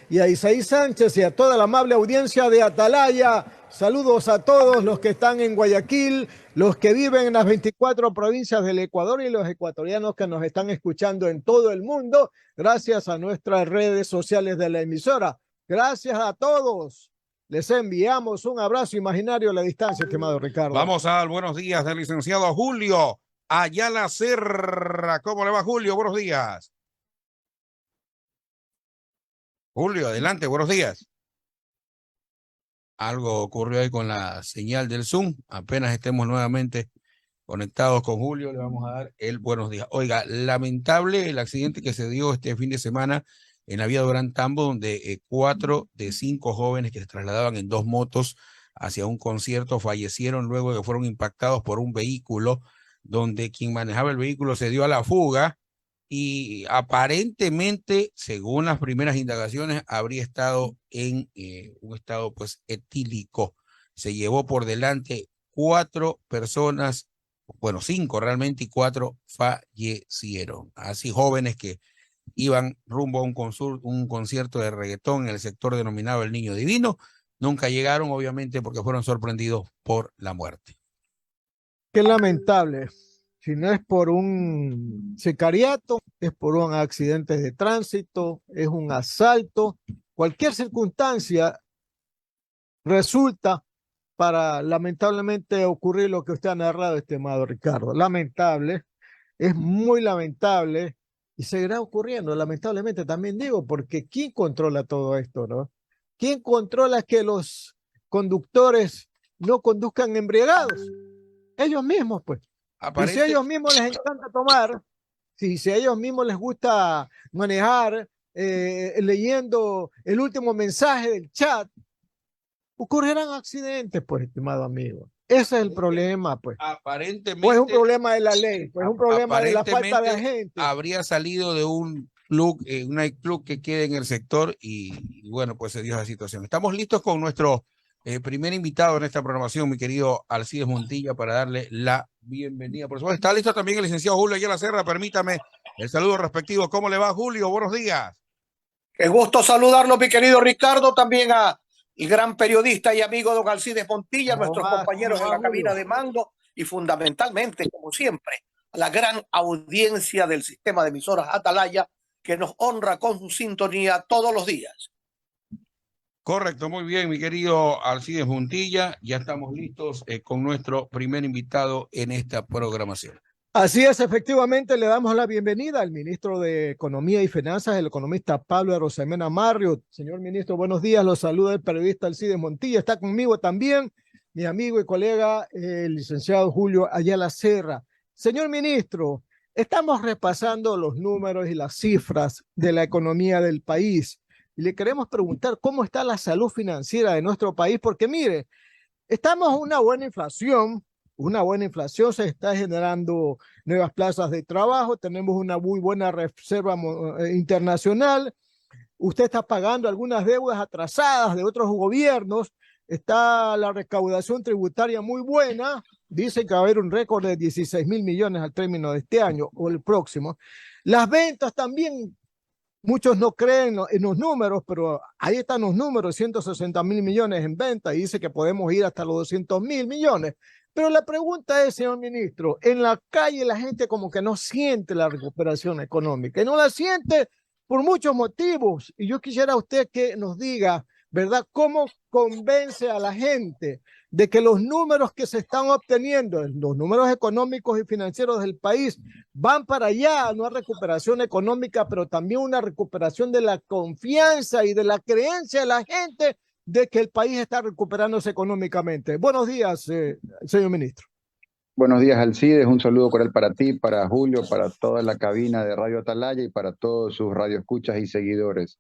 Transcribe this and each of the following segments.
Y a Isaí Sánchez y a toda la amable audiencia de Atalaya. Saludos a todos los que están en Guayaquil, los que viven en las 24 provincias del Ecuador y los ecuatorianos que nos están escuchando en todo el mundo, gracias a nuestras redes sociales de la emisora. Gracias a todos. Les enviamos un abrazo imaginario a la distancia, estimado Ricardo. Vamos al buenos días del licenciado Julio Ayala Serra. ¿Cómo le va, Julio? Buenos días. Julio, adelante, buenos días. Algo ocurrió ahí con la señal del Zoom. Apenas estemos nuevamente conectados con Julio, le vamos a dar el buenos días. Oiga, lamentable el accidente que se dio este fin de semana en la vía Durán Tambo, donde 4 de 5 jóvenes que se trasladaban en 2 motos hacia un concierto fallecieron luego de que fueron impactados por un vehículo donde quien manejaba el vehículo se dio a la fuga y aparentemente, según las primeras indagaciones, habría estado en un estado pues etílico. Se llevó por delante 4 personas, bueno, 5 realmente, y 4 fallecieron. Así jóvenes que iban rumbo a un concierto de reggaetón en el sector denominado El Niño Divino, nunca llegaron, obviamente, porque fueron sorprendidos por la muerte. Qué lamentable. Si no es por un sicariato, es por un accidente de tránsito, es un asalto, cualquier circunstancia resulta para lamentablemente ocurrir lo que usted ha narrado, estimado Ricardo. Lamentable, es muy lamentable y seguirá ocurriendo, lamentablemente también digo, porque ¿quién controla todo esto, no? ¿Quién controla que los conductores no conduzcan embriagados? Ellos mismos, pues. Y si a ellos mismos les encanta tomar, si a ellos mismos les gusta manejar leyendo el último mensaje del chat, ocurrirán accidentes, pues, estimado amigo. Ese es el problema, pues. Aparentemente. O es un problema de la ley, pues es un problema de la falta de agentes. Habría salido de un club, un nightclub que queda en el sector y bueno, pues se dio esa situación. Estamos listos con nuestro primer invitado en esta programación, mi querido Alcides Montilla, para darle la bienvenida. Por supuesto, está listo también el licenciado Julio Ayala Serra. Permítame el saludo respectivo. ¿Cómo le va, Julio? Buenos días. Qué gusto saludarlo, mi querido Ricardo, también a el gran periodista y amigo don Alcides Montilla, nuestros compañeros en la cabina de mando y fundamentalmente, como siempre, a la gran audiencia del sistema de emisoras Atalaya que nos honra con su sintonía todos los días. Correcto, muy bien, mi querido Alcides Montilla. Ya estamos listos con nuestro primer invitado en esta programación. Así es, efectivamente, le damos la bienvenida al ministro de Economía y Finanzas, el economista Pablo Arosemena Marriott. Señor ministro, buenos días, los saluda el periodista Alcides Montilla. Está conmigo también mi amigo y colega, el licenciado Julio Ayala Serra. Señor ministro, estamos repasando los números y las cifras de la economía del país y le queremos preguntar cómo está la salud financiera de nuestro país, porque mire, estamos en una buena inflación, se está generando nuevas plazas de trabajo, tenemos una muy buena reserva internacional, usted está pagando algunas deudas atrasadas de otros gobiernos, está la recaudación tributaria muy buena, dice que va a haber un récord de 16.000 millones al término de este año o el próximo. Las ventas también, muchos no creen en los números, pero ahí están los números, 160.000 millones en venta y dice que podemos ir hasta los 200.000 millones. Pero la pregunta es, señor ministro, en la calle la gente como que no siente la recuperación económica y no la siente por muchos motivos. Y yo quisiera a usted que nos diga, ¿verdad? ¿Cómo convence a la gente de que los números que se están obteniendo, los números económicos y financieros del país, van para allá, a una recuperación económica, pero también una recuperación de la confianza y de la creencia de la gente de que el país está recuperándose económicamente? Buenos días, señor ministro. Buenos días, Alcides. Un saludo cordial para ti, para Julio, para toda la cabina de Radio Atalaya y para todos sus radioescuchas y seguidores.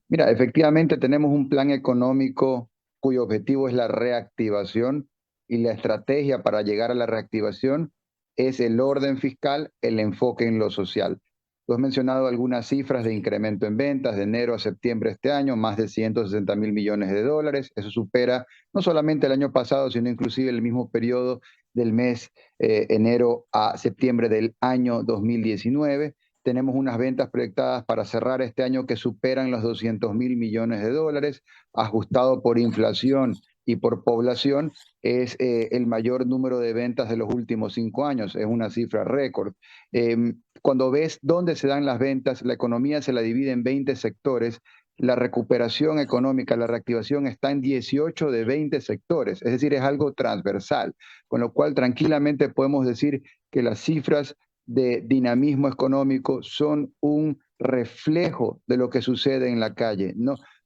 Mira, efectivamente tenemos un plan económico cuyo objetivo es la reactivación y la estrategia para llegar a la reactivación es el orden fiscal, el enfoque en lo social. Tú has mencionado algunas cifras de incremento en ventas de enero a septiembre de este año, más de 160.000 millones de dólares. Eso supera no solamente el año pasado, sino inclusive el mismo periodo del mes enero a septiembre del año 2019. tenemos unas ventas proyectadas para cerrar este año que superan los 200.000 millones de dólares, ajustado por inflación y por población, es el mayor número de ventas de los últimos 5 años, es una cifra récord. Cuando ves dónde se dan las ventas, la economía se la divide en 20 sectores, la recuperación económica, la reactivación está en 18 de 20 sectores, es decir, es algo transversal, con lo cual tranquilamente podemos decir que las cifras de dinamismo económico son un reflejo de lo que sucede en la calle.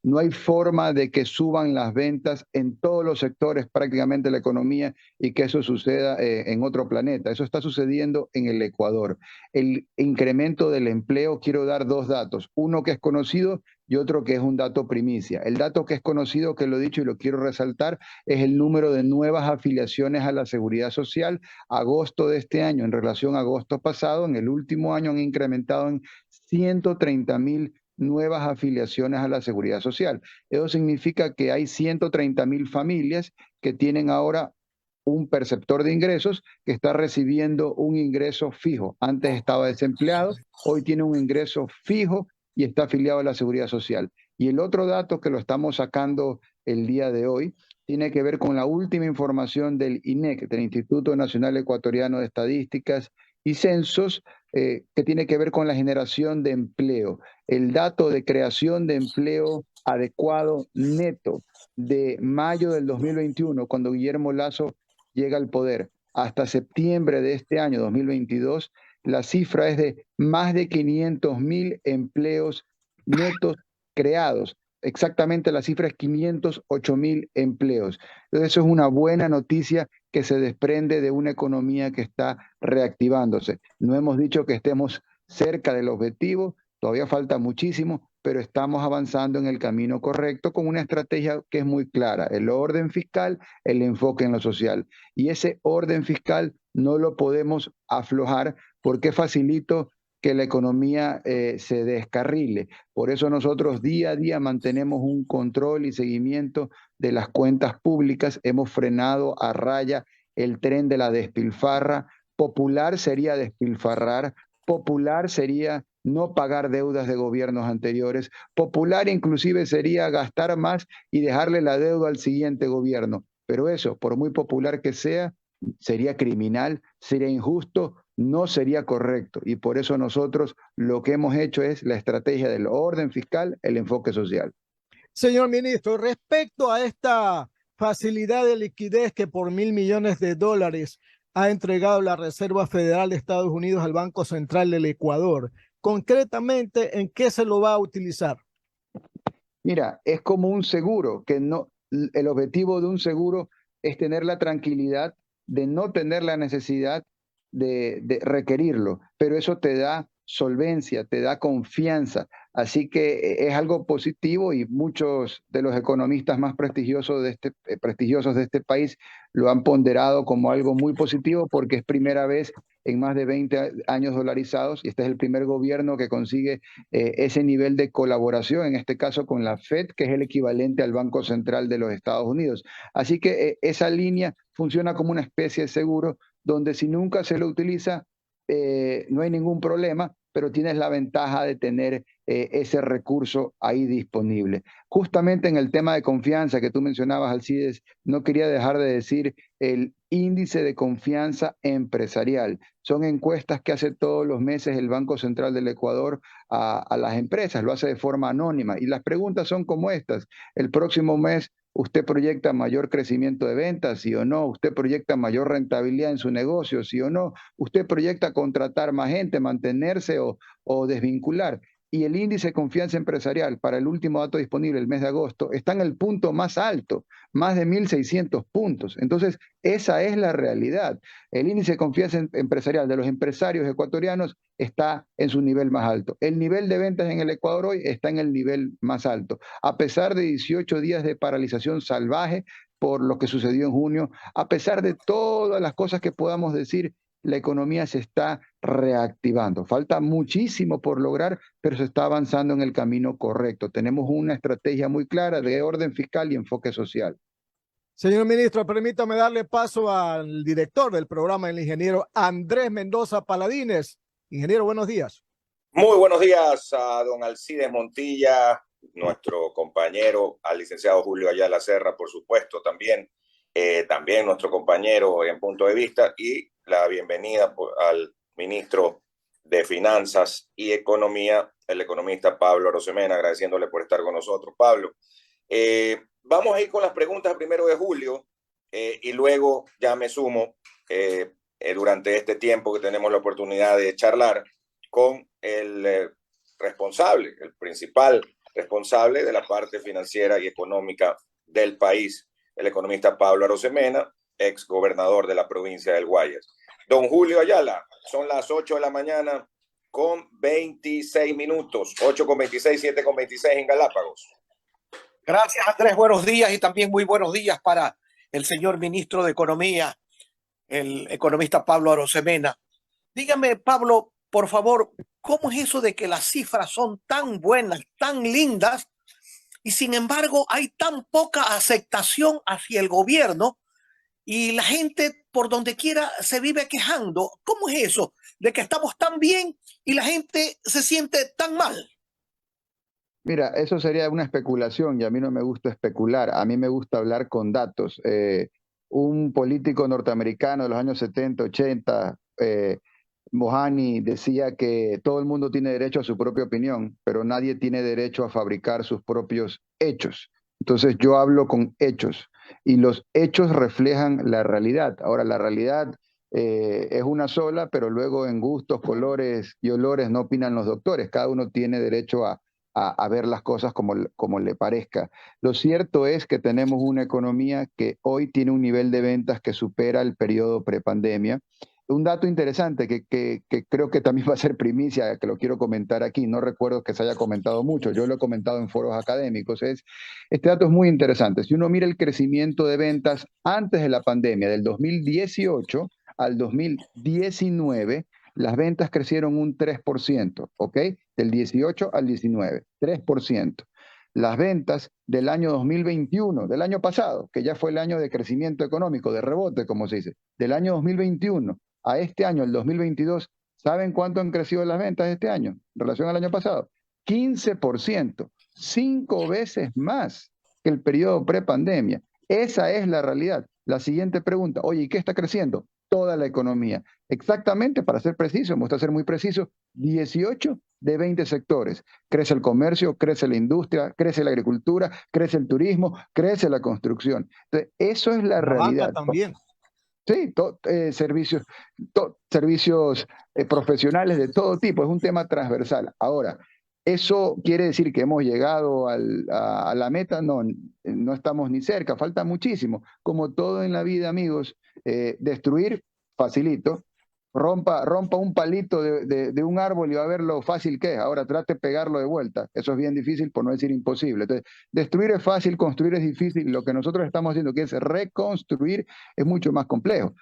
No hay forma de que suban las ventas en todos los sectores prácticamente de la economía y que eso suceda en otro planeta. Eso está sucediendo en el Ecuador. El incremento del empleo, quiero dar 2 datos, uno que es conocido y otro que es un dato primicia. El dato que es conocido, que lo he dicho y lo quiero resaltar, es el número de nuevas afiliaciones a la Seguridad Social. Agosto de este año en relación a agosto pasado, en el último año han incrementado en 130.000 nuevas afiliaciones a la Seguridad Social. Eso significa que hay 130.000 familias que tienen ahora un perceptor de ingresos que está recibiendo un ingreso fijo. Antes estaba desempleado, hoy tiene un ingreso fijo y está afiliado a la Seguridad Social. Y el otro dato que lo estamos sacando el día de hoy tiene que ver con la última información del INEC, del Instituto Nacional Ecuatoriano de Estadísticas y Censos, que tiene que ver con la generación de empleo. El dato de creación de empleo adecuado neto de mayo del 2021, cuando Guillermo Lasso llega al poder, hasta septiembre de este año 2022, la cifra es de más de 500.000 empleos netos creados. Exactamente la cifra es 508.000 empleos. Entonces eso es una buena noticia que se desprende de una economía que está reactivándose. No hemos dicho que estemos cerca del objetivo, todavía falta muchísimo, pero estamos avanzando en el camino correcto con una estrategia que es muy clara, el orden fiscal, el enfoque en lo social. Y ese orden fiscal no lo podemos aflojar porque facilito que la economía se descarrile. Por eso nosotros día a día mantenemos un control y seguimiento de las cuentas públicas. Hemos frenado a raya el tren de la despilfarra. Popular sería despilfarrar, popular sería no pagar deudas de gobiernos anteriores, popular inclusive sería gastar más y dejarle la deuda al siguiente gobierno. Pero eso, por muy popular que sea, sería criminal, sería injusto, no sería correcto. Y por eso nosotros lo que hemos hecho es la estrategia del orden fiscal, el enfoque social. Señor ministro, respecto a esta facilidad de liquidez que por $1.000 millones ha entregado la Reserva Federal de Estados Unidos al Banco Central del Ecuador, concretamente, ¿en qué se lo va a utilizar? Mira, es como un seguro, que no, el objetivo de un seguro es tener la tranquilidad de no tener la necesidad de requerirlo, pero eso te da solvencia, te da confianza. Así que es algo positivo y muchos de los economistas más prestigiosos de este país lo han ponderado como algo muy positivo porque es primera vez en más de 20 años dolarizados y este es el primer gobierno que consigue ese nivel de colaboración, en este caso con la Fed, que es el equivalente al Banco Central de los Estados Unidos. Así que esa línea funciona como una especie de seguro donde si nunca se lo utiliza, no hay ningún problema, pero tienes la ventaja de tener ese recurso ahí disponible. Justamente en el tema de confianza que tú mencionabas, Alcides, no quería dejar de decir el índice de confianza empresarial. Son encuestas que hace todos los meses el Banco Central del Ecuador a las empresas, lo hace de forma anónima. Y las preguntas son como estas. El próximo mes, ¿usted proyecta mayor crecimiento de ventas, sí o no? ¿Usted proyecta mayor rentabilidad en su negocio, sí o no? ¿Usted proyecta contratar más gente, mantenerse o desvincular? Y el índice de confianza empresarial para el último dato disponible, el mes de agosto, está en el punto más alto, más de 1.600 puntos. Entonces, esa es la realidad. El índice de confianza empresarial de los empresarios ecuatorianos está en su nivel más alto. El nivel de ventas en el Ecuador hoy está en el nivel más alto. A pesar de 18 días de paralización salvaje por lo que sucedió en junio, a pesar de todas las cosas que podamos decir, la economía se está reactivando. Falta muchísimo por lograr, pero se está avanzando en el camino correcto. Tenemos una estrategia muy clara de orden fiscal y enfoque social. Señor ministro, permítame darle paso al director del programa, el ingeniero Andrés Mendoza Paladines. Ingeniero, buenos días. Muy buenos días a don Alcides Montilla, nuestro compañero, al licenciado Julio Ayala Serra, por supuesto, también nuestro compañero en Punto de Vista, y la bienvenida al ministro de Finanzas y Economía, el economista Pablo Arosemena, agradeciéndole por estar con nosotros. Pablo, vamos a ir con las preguntas primero de Julio y luego ya me sumo durante este tiempo que tenemos la oportunidad de charlar con el principal responsable de la parte financiera y económica del país, el economista Pablo Arosemena, ex gobernador de la provincia del Guayas. Don Julio Ayala, son las 8 de la mañana con 26 minutos, 8:26, 7:26 en Galápagos. Gracias, Andrés. Buenos días y también muy buenos días para el señor ministro de Economía, el economista Pablo Arosemena. Dígame, Pablo, por favor, ¿cómo es eso de que las cifras son tan buenas, tan lindas, y sin embargo hay tan poca aceptación hacia el gobierno y la gente por donde quiera se vive quejando? ¿Cómo es eso de que estamos tan bien y la gente se siente tan mal? Mira, eso sería una especulación y a mí no me gusta especular, a mí me gusta hablar con datos. Un político norteamericano de los años 70, 80, Mohani, decía que todo el mundo tiene derecho a su propia opinión, pero nadie tiene derecho a fabricar sus propios hechos. Entonces yo hablo con hechos y los hechos reflejan la realidad. Ahora, la realidad es una sola, pero luego en gustos, colores y olores no opinan los doctores. Cada uno tiene derecho a ver las cosas como le parezca. Lo cierto es que tenemos una economía que hoy tiene un nivel de ventas que supera el periodo prepandemia. Un dato interesante que creo que también va a ser primicia, que lo quiero comentar aquí, no recuerdo que se haya comentado mucho, yo lo he comentado en foros académicos, este dato es muy interesante. Si uno mira el crecimiento de ventas antes de la pandemia, del 2018 al 2019, las ventas crecieron un 3%, ¿ok? Del 18 al 19, 3%. Las ventas del año 2021, del año pasado, que ya fue el año de crecimiento económico, de rebote, como se dice, del año 2021 a este año, el 2022, ¿saben cuánto han crecido las ventas este año en relación al año pasado? 15%, 5 veces más que el periodo prepandemia. Esa es la realidad. La siguiente pregunta, oye, ¿y qué está creciendo? Toda la economía. Exactamente, para ser preciso, me gusta ser muy preciso, 18 de 20 sectores. Crece el comercio, crece la industria, crece la agricultura, crece el turismo, crece la construcción. Entonces, eso es la realidad. También. Sí, servicios profesionales de todo tipo, es un tema transversal. Ahora, ¿eso quiere decir que hemos llegado a la meta? No, no estamos ni cerca, falta muchísimo. Como todo en la vida, amigos, destruir, facilito. Rompa un palito de un árbol y va a ver lo fácil que es. Ahora trate de pegarlo de vuelta. Eso es bien difícil, por no decir imposible. Entonces, destruir es fácil, construir es difícil. Lo que nosotros estamos haciendo, que es reconstruir, es mucho más complejo.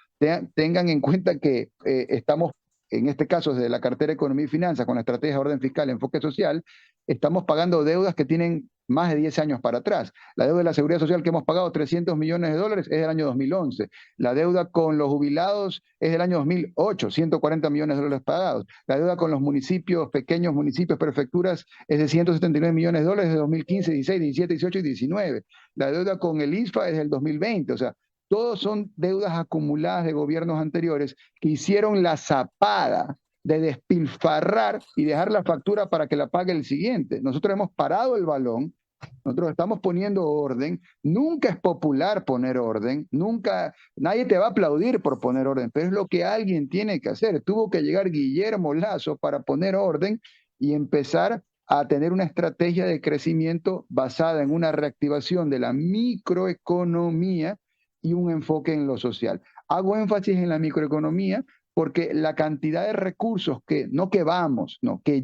Tengan en cuenta que estamos, en este caso, desde la cartera de Economía y Finanzas, con la estrategia de orden fiscal, enfoque social, estamos pagando deudas que tienen más de 10 años para atrás. La deuda de la Seguridad Social que hemos pagado, $300 millones, es del año 2011. La deuda con los jubilados es del año 2008, $140 millones pagados. La deuda con los municipios, pequeños municipios, prefecturas, es de $179 millones de 2015, 16, 17, 18 y 19. La deuda con el ISFA es del 2020. O sea, todos son deudas acumuladas de gobiernos anteriores que hicieron la zapada de despilfarrar y dejar la factura para que la pague el siguiente. Nosotros hemos parado el balón, nosotros estamos poniendo orden. Nunca es popular poner orden, nunca, nadie te va a aplaudir por poner orden, pero es lo que alguien tiene que hacer. Tuvo que llegar Guillermo Lasso para poner orden y empezar a tener una estrategia de crecimiento basada en una reactivación de la microeconomía y un enfoque en lo social. Hago énfasis en la microeconomía porque la cantidad de recursos que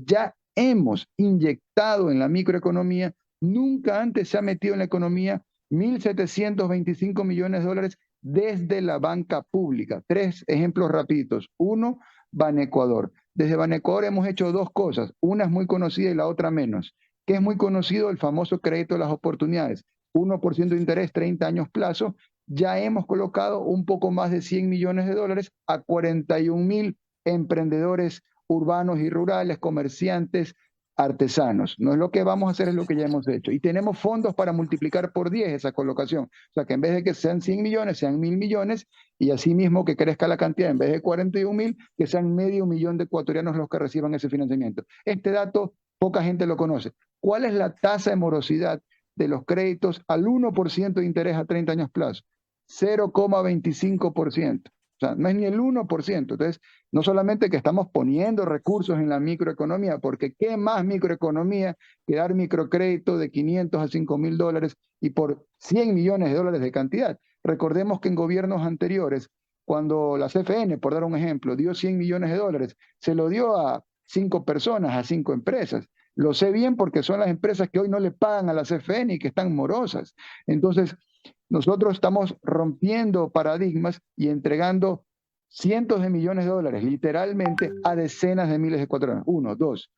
ya hemos inyectado en la microeconomía, nunca antes se ha metido en la economía 1.725 millones de dólares desde la banca pública. 3 ejemplos rapiditos. 1, Banecuador. Desde Banecuador hemos hecho 2 cosas. Una es muy conocida y la otra menos. ¿Qué es muy conocido? El famoso crédito de las oportunidades. 1% de interés, 30 años plazo. Ya hemos colocado un poco más de $100 millones a 41,000 emprendedores urbanos y rurales, comerciantes, artesanos. No es lo que vamos a hacer, es lo que ya hemos hecho. Y tenemos fondos para multiplicar por 10 esa colocación. O sea, que en vez de que sean 100 millones, sean 1.000 millones, y asimismo que crezca la cantidad, en vez de 41.000, que sean 500.000 de ecuatorianos los que reciban ese financiamiento. Este dato poca gente lo conoce. ¿Cuál es la tasa de morosidad de los créditos al 1% de interés a 30 años plazo? 0,25%. O sea, no es ni el 1%. Entonces, no solamente que estamos poniendo recursos en la microeconomía, porque ¿qué más microeconomía que dar microcrédito de 500 a 5.000 dólares y por 100 millones de dólares de cantidad? Recordemos que en gobiernos anteriores, cuando la CFN, por dar un ejemplo, dio 100 millones de dólares, se lo dio a 5 personas, a 5 empresas. Lo sé bien porque son las empresas que hoy no le pagan a la CFN y que están morosas. Entonces, nosotros estamos rompiendo paradigmas y entregando cientos de millones de dólares, literalmente, a decenas de miles de ecuatorianos. 1, 2,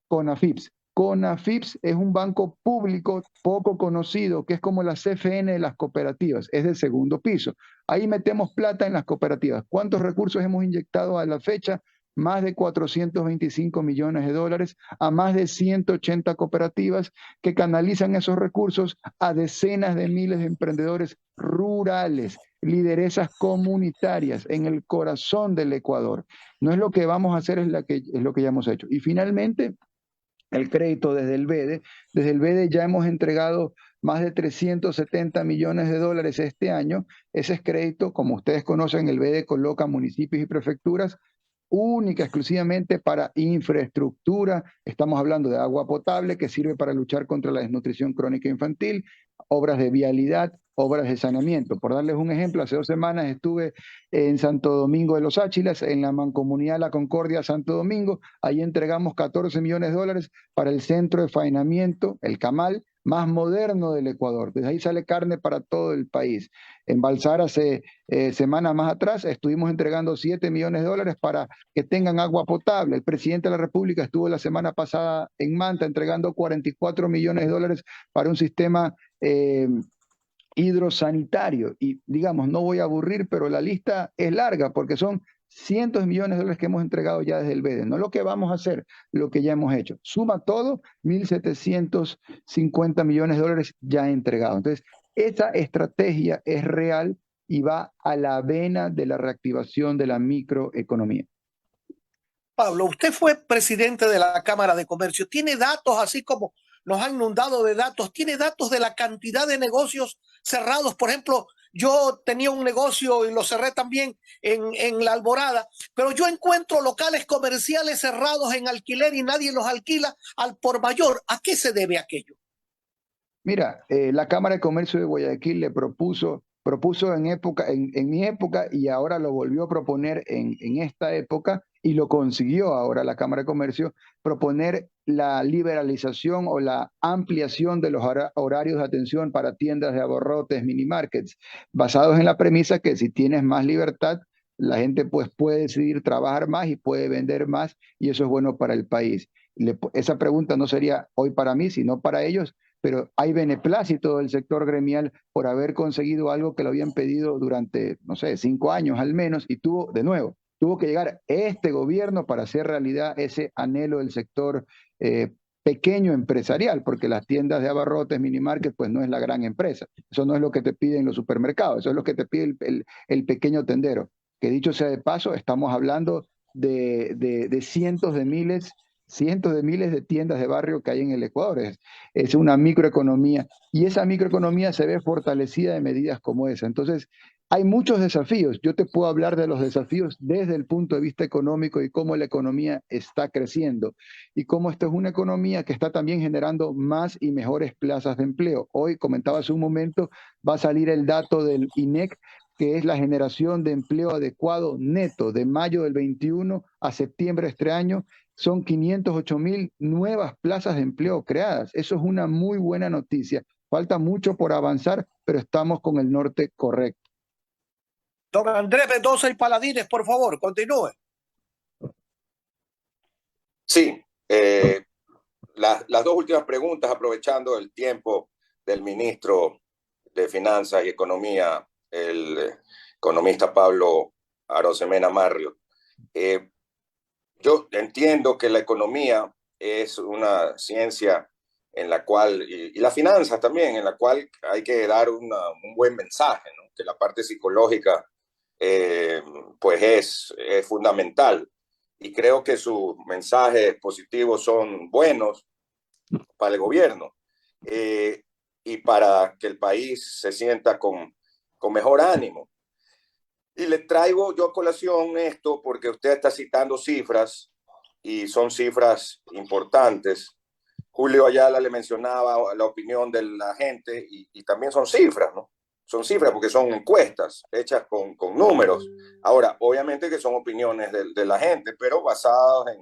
CONAFIPS. CONAFIPS es un banco público poco conocido, que es como la CFN de las cooperativas, es del segundo piso. Ahí metemos plata en las cooperativas. ¿Cuántos recursos hemos inyectado a la fecha? Más de 425 millones de dólares a más de 180 cooperativas que canalizan esos recursos a decenas de miles de emprendedores rurales, lideresas comunitarias en el corazón del Ecuador. No es lo que vamos a hacer, es lo que ya hemos hecho. Y finalmente, el crédito desde el BEDE. Desde el BEDE ya hemos entregado más de 370 millones de dólares este año. Ese es crédito, como ustedes conocen, el BEDE coloca municipios y prefecturas única, exclusivamente para infraestructura. Estamos hablando de agua potable que sirve para luchar contra la desnutrición crónica infantil, obras de vialidad, obras de saneamiento. Por darles un ejemplo, hace 2 semanas estuve en Santo Domingo de los Áchilas, en la Mancomunidad La Concordia Santo Domingo. Ahí entregamos 14 millones de dólares para el centro de faenamiento, el Camal, más moderno del Ecuador. Desde ahí sale carne para todo el país. En Balsar, hace semanas más atrás, estuvimos entregando 7 millones de dólares para que tengan agua potable. El presidente de la República estuvo la semana pasada en Manta entregando 44 millones de dólares para un sistema hidrosanitario. Y digamos, no voy a aburrir, pero la lista es larga porque son cientos de millones de dólares que hemos entregado ya desde el BEDE. No lo que vamos a hacer, lo que ya hemos hecho. Suma todo, 1.750 millones de dólares ya entregados. Entonces, esa estrategia es real y va a la vena de la reactivación de la microeconomía. Pablo, usted fue presidente de la Cámara de Comercio. ¿Tiene datos, así como nos han inundado de datos, tiene datos de la cantidad de negocios cerrados? Por ejemplo, yo tenía un negocio y lo cerré también en La Alborada, pero yo encuentro locales comerciales cerrados en alquiler y nadie los alquila al por mayor. ¿A qué se debe aquello? Mira, la Cámara de Comercio de Guayaquil le propuso en mi época y ahora lo volvió a proponer en esta época y lo consiguió ahora la Cámara de Comercio, proponer la liberalización o la ampliación de los horarios de atención para tiendas de abarrotes, mini markets, basados en la premisa que si tienes más libertad, la gente pues puede decidir trabajar más y puede vender más y eso es bueno para el país. Esa pregunta no sería hoy para mí, sino para ellos, pero hay beneplácito del sector gremial por haber conseguido algo que lo habían pedido durante, no sé, 5 años al menos, y tuvo que llegar este gobierno para hacer realidad ese anhelo del sector pequeño empresarial, porque las tiendas de abarrotes, minimarket, pues no es la gran empresa. Eso no es lo que te piden los supermercados, eso es lo que te pide el pequeño tendero. Que dicho sea de paso, estamos hablando de cientos de miles de tiendas de barrio que hay en el Ecuador. Es una microeconomía y esa microeconomía se ve fortalecida de medidas como esa. Entonces, hay muchos desafíos. Yo te puedo hablar de los desafíos desde el punto de vista económico y cómo la economía está creciendo y cómo esto es una economía que está también generando más y mejores plazas de empleo. Hoy, comentaba hace un momento, va a salir el dato del INEC, que es la generación de empleo adecuado neto de mayo del 21 a septiembre de este año. Son 508.000 nuevas plazas de empleo creadas. Eso es una muy buena noticia. Falta mucho por avanzar, pero estamos con el norte correcto. Don Andrés Mendoza y Paladines, por favor, continúe. Sí, las 2 últimas preguntas, aprovechando el tiempo del ministro de Finanzas y Economía, el economista Pablo Arosemena Marriott. yo entiendo que la economía es una ciencia en la cual, y la finanza también, en la cual hay que dar un buen mensaje, ¿no? Que la parte psicológica pues es fundamental. Y creo que sus mensajes positivos son buenos para el gobierno y para que el país se sienta con mejor ánimo. Y le traigo yo a colación esto porque usted está citando cifras y son cifras importantes. Julio Ayala le mencionaba la opinión de la gente y también son cifras, ¿no? Son cifras porque son encuestas hechas con números. Ahora, obviamente que son opiniones de la gente, pero basadas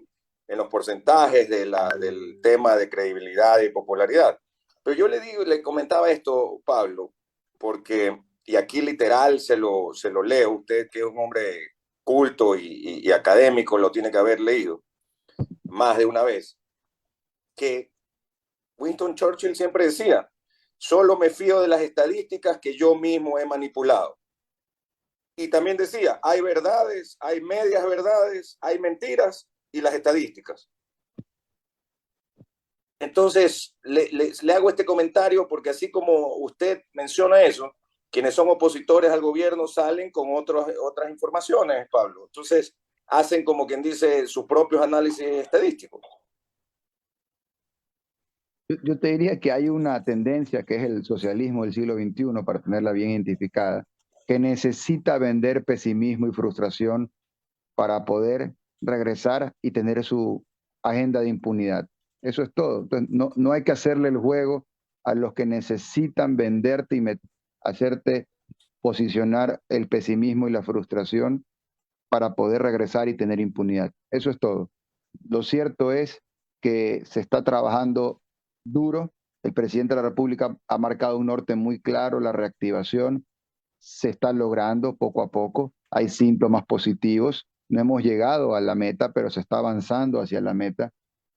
en los porcentajes del tema de credibilidad y popularidad. Pero yo le comentaba esto, Pablo, porque, y aquí literal se lo leo, usted que es un hombre culto y académico, lo tiene que haber leído más de una vez, que Winston Churchill siempre decía, solo me fío de las estadísticas que yo mismo he manipulado. Y también decía, hay verdades, hay medias verdades, hay mentiras y las estadísticas. Entonces, le hago este comentario porque así como usted menciona eso, quienes son opositores al gobierno salen con otras informaciones, Pablo. Entonces, hacen como quien dice sus propios análisis estadísticos. Yo te diría que hay una tendencia que es el socialismo del siglo XXI, para tenerla bien identificada, que necesita vender pesimismo y frustración para poder regresar y tener su agenda de impunidad. Eso es todo. Entonces, no hay que hacerle el juego a los que necesitan venderte y hacerte posicionar el pesimismo y la frustración para poder regresar y tener impunidad. Eso es todo. Lo cierto es que se está trabajando duro. El presidente de la República ha marcado un norte muy claro, la reactivación se está logrando poco a poco. Hay síntomas positivos. No hemos llegado a la meta, pero se está avanzando hacia la meta.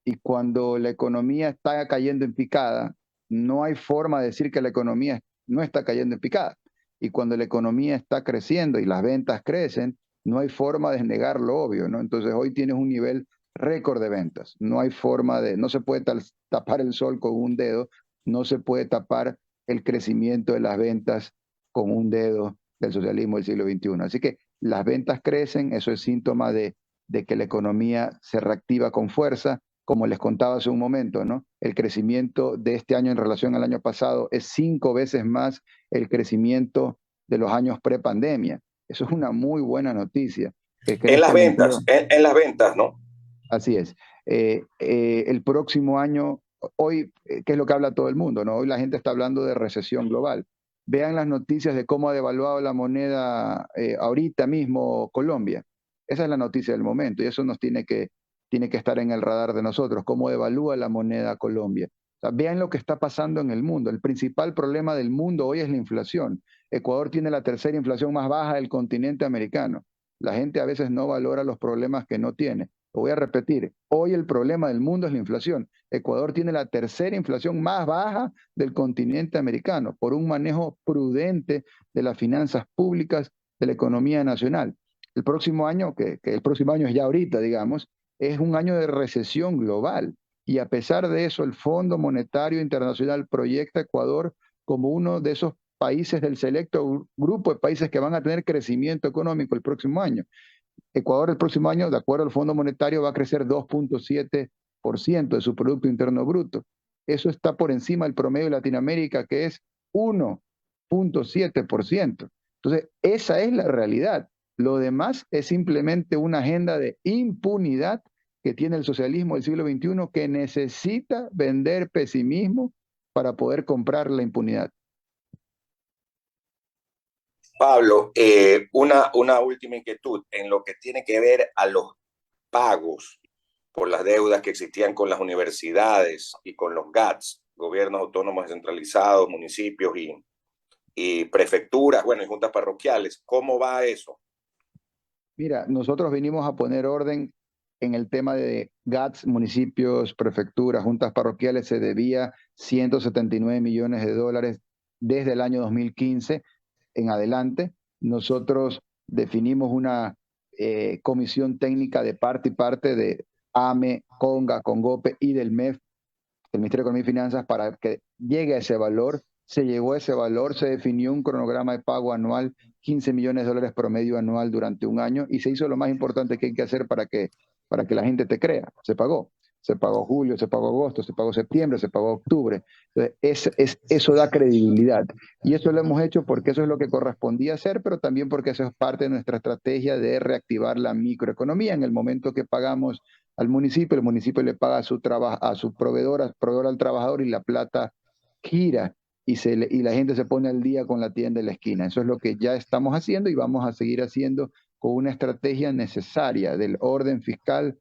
Y cuando la economía está cayendo en picada, no hay forma de decir que la economía no está cayendo en picada. Y cuando la economía está creciendo y las ventas crecen, no hay forma de negar lo obvio, ¿no? Entonces hoy tienes un nivel récord de ventas. No hay forma no se puede tapar el sol con un dedo, no se puede tapar el crecimiento de las ventas con un dedo del socialismo del siglo XXI. Así que las ventas crecen, eso es síntoma de que la economía se reactiva con fuerza. Como les contaba hace un momento, ¿no? El crecimiento de este año en relación al año pasado es 5 veces más el crecimiento de los años prepandemia. Eso es una muy buena noticia. En las ventas, en las ventas, ¿no? Así es. El próximo año, hoy, ¿qué es lo que habla todo el mundo, ¿no? Hoy la gente está hablando de recesión global. Vean las noticias de cómo ha devaluado la moneda ahorita mismo Colombia. Esa es la noticia del momento y eso nos tiene que estar en el radar de nosotros, cómo devalúa la moneda Colombia. O sea, vean lo que está pasando en el mundo. El principal problema del mundo hoy es la inflación. Ecuador tiene la tercera inflación más baja del continente americano. La gente a veces no valora los problemas que no tiene. Lo voy a repetir, hoy el problema del mundo es la inflación. Ecuador tiene la tercera inflación más baja del continente americano por un manejo prudente de las finanzas públicas, de la economía nacional. El próximo año, que el próximo año es ya ahorita, digamos, es un año de recesión global. Y a pesar de eso, el Fondo Monetario Internacional proyecta a Ecuador como uno de esos países del selecto grupo de países que van a tener crecimiento económico el próximo año. Ecuador el próximo año, de acuerdo al Fondo Monetario, va a crecer 2.7% de su Producto Interno Bruto. Eso está por encima del promedio de Latinoamérica, que es 1.7%. Entonces, esa es la realidad. Lo demás es simplemente una agenda de impunidad que tiene el socialismo del siglo XXI, que necesita vender pesimismo para poder comprar la impunidad. Pablo, una última inquietud en lo que tiene que ver a los pagos por las deudas que existían con las universidades y con los GATS, gobiernos autónomos descentralizados, municipios y prefecturas, bueno, y juntas parroquiales. ¿Cómo va eso? Mira, nosotros vinimos a poner orden en el tema de GATS, municipios, prefecturas, juntas parroquiales. Se debía 179 millones de dólares desde el año 2015 en adelante. Nosotros definimos una comisión técnica de parte y parte de AME, CONGA, CONGOPE y del MEF, el Ministerio de Economía y Finanzas, para que llegue a ese valor. Se llegó a ese valor, se definió un cronograma de pago anual, $15 millones promedio anual durante un año, y se hizo lo más importante que hay que hacer para que la gente te crea. Se pagó. Se pagó julio, se pagó agosto, se pagó septiembre, se pagó octubre. Entonces, eso da credibilidad. Y eso lo hemos hecho porque eso es lo que correspondía hacer, pero también porque eso es parte de nuestra estrategia de reactivar la microeconomía. En el momento que pagamos al municipio, el municipio le paga a su proveedor al trabajador, y la plata gira y la gente se pone al día con la tienda de la esquina. Eso es lo que ya estamos haciendo y vamos a seguir haciendo con una estrategia necesaria del orden fiscal,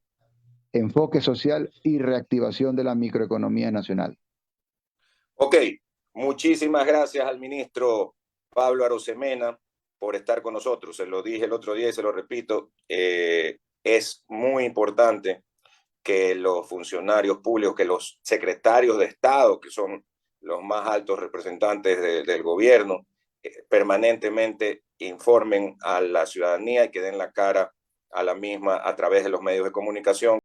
enfoque social y reactivación de la microeconomía nacional. Ok, muchísimas gracias al ministro Pablo Arosemena por estar con nosotros. Se lo dije el otro día y se lo repito, es muy importante que los funcionarios públicos, que los secretarios de Estado, que son los más altos representantes del gobierno, permanentemente informen a la ciudadanía y que den la cara a la misma a través de los medios de comunicación.